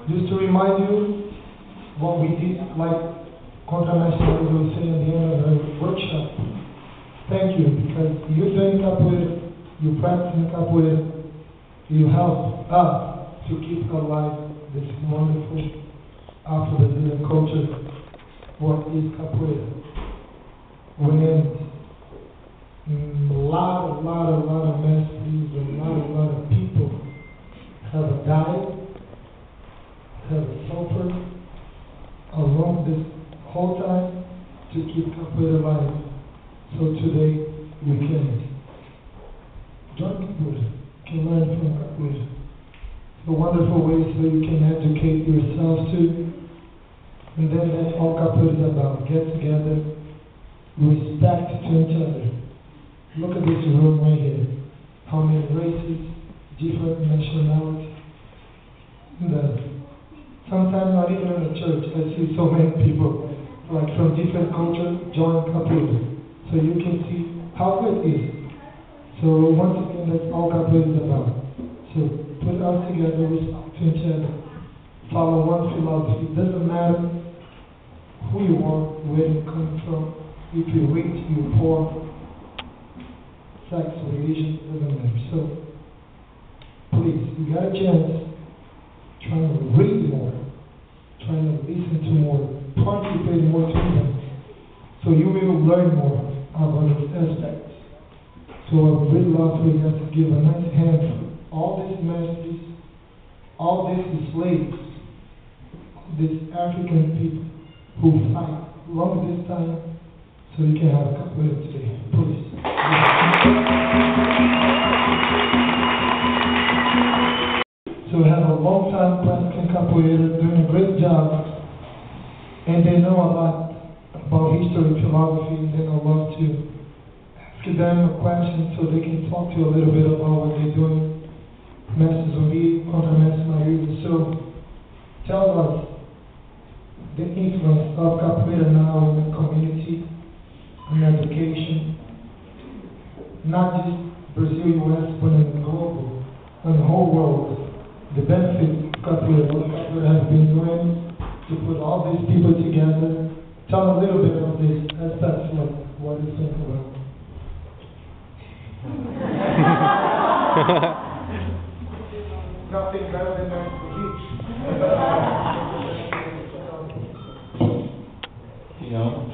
Just to remind you what we did, like Contramaster will say at the end of the workshop. Thank you, because you're doing capoeira, you're practicing capoeira, you help us to keep alive this wonderful Afro-Brazilian culture. What is capoeira? When a lot of messages, a lot of people have died, have suffered along this whole time to keep capoeira alive. So today we can join capoeira, can learn from capoeira. It's a wonderful way so you can educate yourself too. And then that's all capoeira is about. Get together, respect to each other. Look at this room right here. How many races, different nationalities. Sometimes not even in the church, I see so many people like from different cultures join capoeira. So you can see how good it is. So once again, that's all capoeira is about. So put us together, respect to each other. Follow one philosophy. It doesn't matter who you are, where you come from, if you're rich, you're poor, sex, religion, doesn't matter. So please, you got a chance, try to read more, try to listen to more, participate more to them, so you will learn more about these aspects. So I would really love for you guys to give a nice hand for all these messages, all these slaves, these African people who fight long this time, so you can have a capoeira today. Please. So we have a long time practicing capoeira, doing a great job, and they know a lot about history, philosophy, and then I'd love to ask them a question so they can talk to you a little bit about what they're doing. Master Zumbi, Contramaster Maria. So tell us the influence of capoeira now in the community, in education, not just Brazil, US, but in the global, in the whole world. The benefit of capoeira, what capoeira has been doing to put all these people together. Tell a little bit of this aspect, like what you think about. Nothing better than that for you.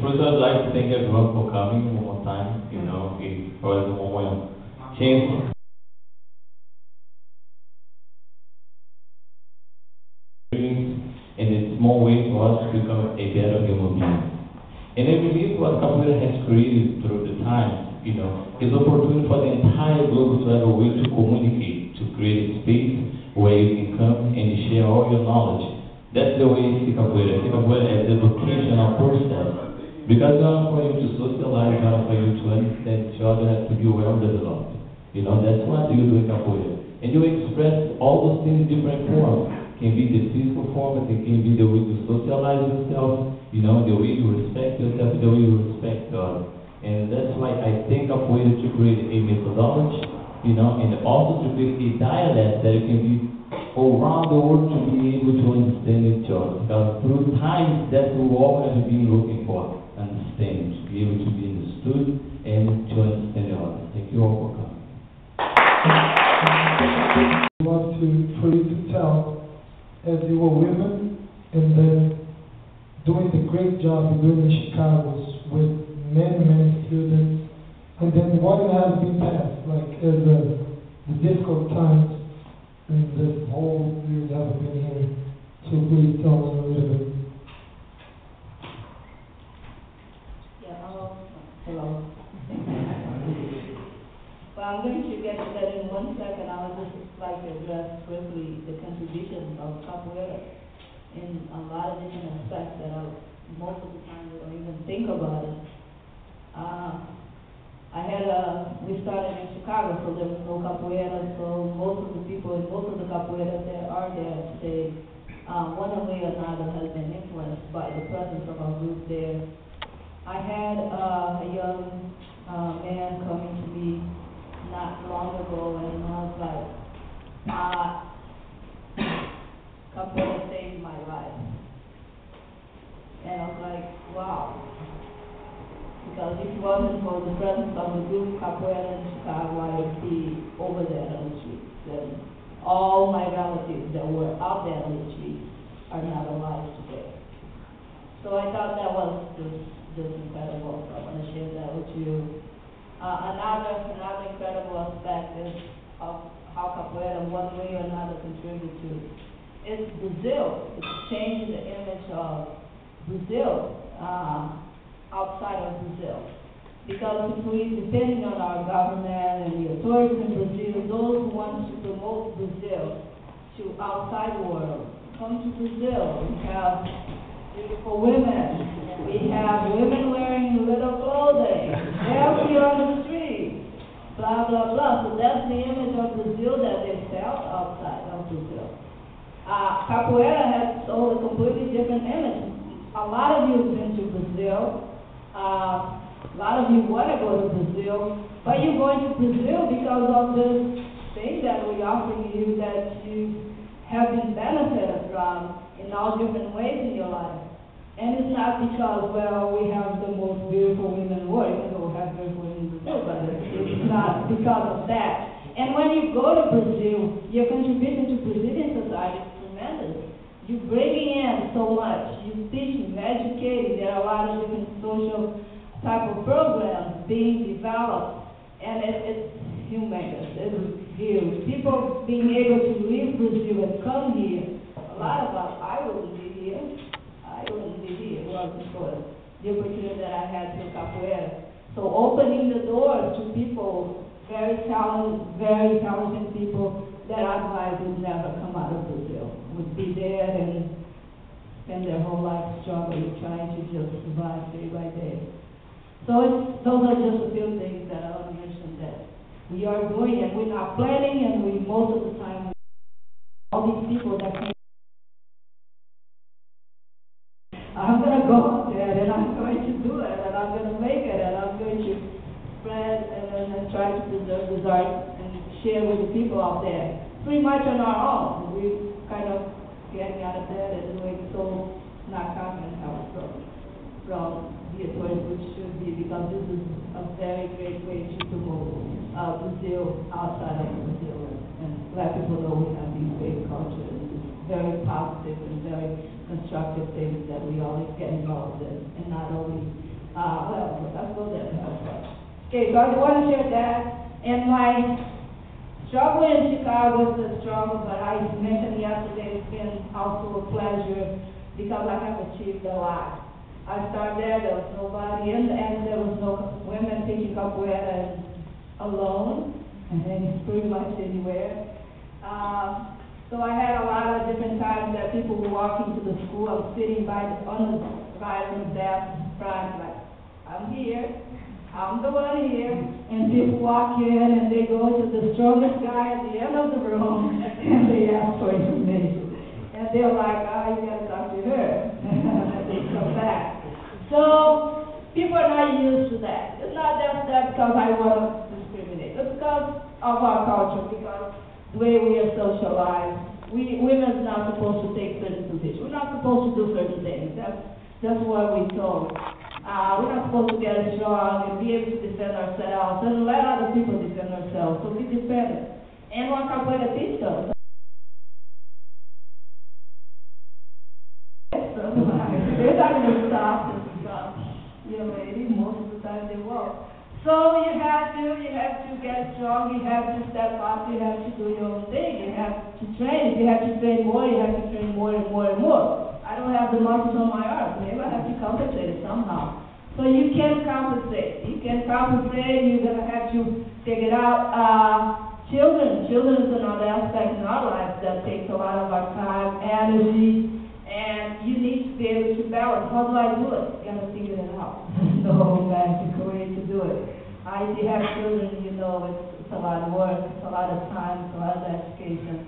First I'd like to thank everyone for coming one more time. It was a moment chance in a small way for us to become a better human being. And I believe what Capoeira has created through the time, is opportunity for the entire globe to have a way to communicate, to create a space where you can come and share all your knowledge. That's the way I see Capoeira. I see Capoeira as an educational process. Because in order for you to socialize, in order for you to understand each other, has to be well developed. That's what you do in Capoeira. And you express all those things in different forms. It can be the physical form, it can be the way you socialize yourself, the way you respect yourself, the way you respect God. And that's why I think Capoeira to create a methodology, and also to create a dialect that it can be around the world to be able to understand each other. Because through time, that's what we all have been looking for. Understand, to be able to be understood and to understand the other. Thank you all for coming. I'd love for you to tell, as you were women, and then doing the great job you're doing in Chicago with many students, and then what has been passed, like as the difficult times in this whole year that have been here. So please tell us a little bit. Hello. Well, I'm going to get to that in 1 second. I would just like to address quickly the contribution of capoeira in a lot of different aspects that most of the time we don't even think about it. We started in Chicago, so there was no capoeira, so most of the people in most of the capoeiras that are there today, one way or another has been influenced by the presence of our group there. I had a young man coming to me not long ago, and I was like, capoeira tem wasn't for the presence of the group Capoeira in Chicago, I would be over there on the streets. And all my relatives that were out there on the streets are not alive today. So I thought that was just incredible. So I want to share that with you. Another incredible aspect is of how Capoeira, one way or another, contributes to is Brazil. It's changing the image of Brazil outside of Brazil. Because if we, depending on our government and the authorities in Brazil, those who want to promote Brazil to outside the world, come to Brazil. We have beautiful women. We have women wearing little clothing, healthy on the street, blah, blah, blah. So that's the image of Brazil that they felt outside of Brazil. Capoeira has sold a completely different image. A lot of you have been to Brazil. A lot of you want to go to Brazil, but you're going to Brazil because of this thing that we're offering you that you have been benefited from in all different ways in your life. And it's not because, well, we have the most beautiful women in the world, even though we have beautiful women in Brazil, but it's not because of that. And when you go to Brazil, your contribution to Brazilian society is tremendous. You're bringing in so much. You're teaching, educating. There are a lot of different social type of programs being developed, and it's humongous. It's huge. People being able to leave Brazil and come here. A lot of us, I wouldn't be here. I wouldn't be here. It wasn't for the opportunity that I had through Capoeira. So opening the doors to people, very talented people that otherwise would never come out of Brazil, would be there and spend their whole life struggling, trying to just survive day by day. So those are just a few things that I want to mention that we are doing, and we're not planning, and we most of the time, all these people that came, I'm going to go out there, and I'm going to do it, and I'm going to make it, and I'm going to spread and try to preserve this art and share with the people out there. Pretty much on our own. We're kind of getting out of bed and doing so, not counting help from the authorities, which should be, because this is a very great way to promote Brazil outside of Brazil and let people know we have these great cultures, these very positive and very constructive things that we always get involved in, and not only, well, let's go there to help us. Okay, so I want to share that, and my struggle in Chicago is a struggle, but I mentioned yesterday it's been also a pleasure because I have achieved a lot. I started there was nobody, and there was no women teaching Capoeira alone, and it's pretty much anywhere. So I had a lot of different times that people were walking to the school. I'm sitting on the desk, front, like, I'm here, I'm the one here, and people walk in and they go to the strongest guy at the end of the room and they ask for information. And they're like, you gotta talk to her. And they come back. So people are not used to that. It's not that because I want to discriminate. It's because of our culture, because the way we are socialized. Women are not supposed to take certain positions. We're not supposed to do certain things. That's what we're told. We're not supposed to get strong and be able to defend ourselves and let other people defend ourselves. So we defend it. And what Capoeira teaches us. They're not going to stop lady, most of the time they won't. So you have to get strong, you have to step up, you have to do your own thing, you have to train. If you have to train more, you have to train more and more and more. I don't have the muscles on my arms, maybe I have to compensate it somehow. So you can compensate. You can compensate, you're going to have to figure it out. Children is another aspect in our lives that takes a lot of our time, energy, and you need to be able to balance. How do I do it? You got to figure it out. There's no magical way to do it. If you have children, you know it's a lot of work, it's a lot of time, it's a lot of education.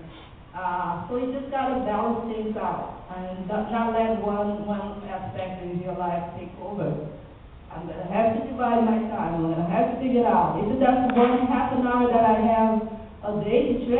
So you just got to balance things out and not let one aspect of your life take over. I'm going to have to divide my time. I'm going to have to figure it out. If that's 1 half an hour that I have a day to train,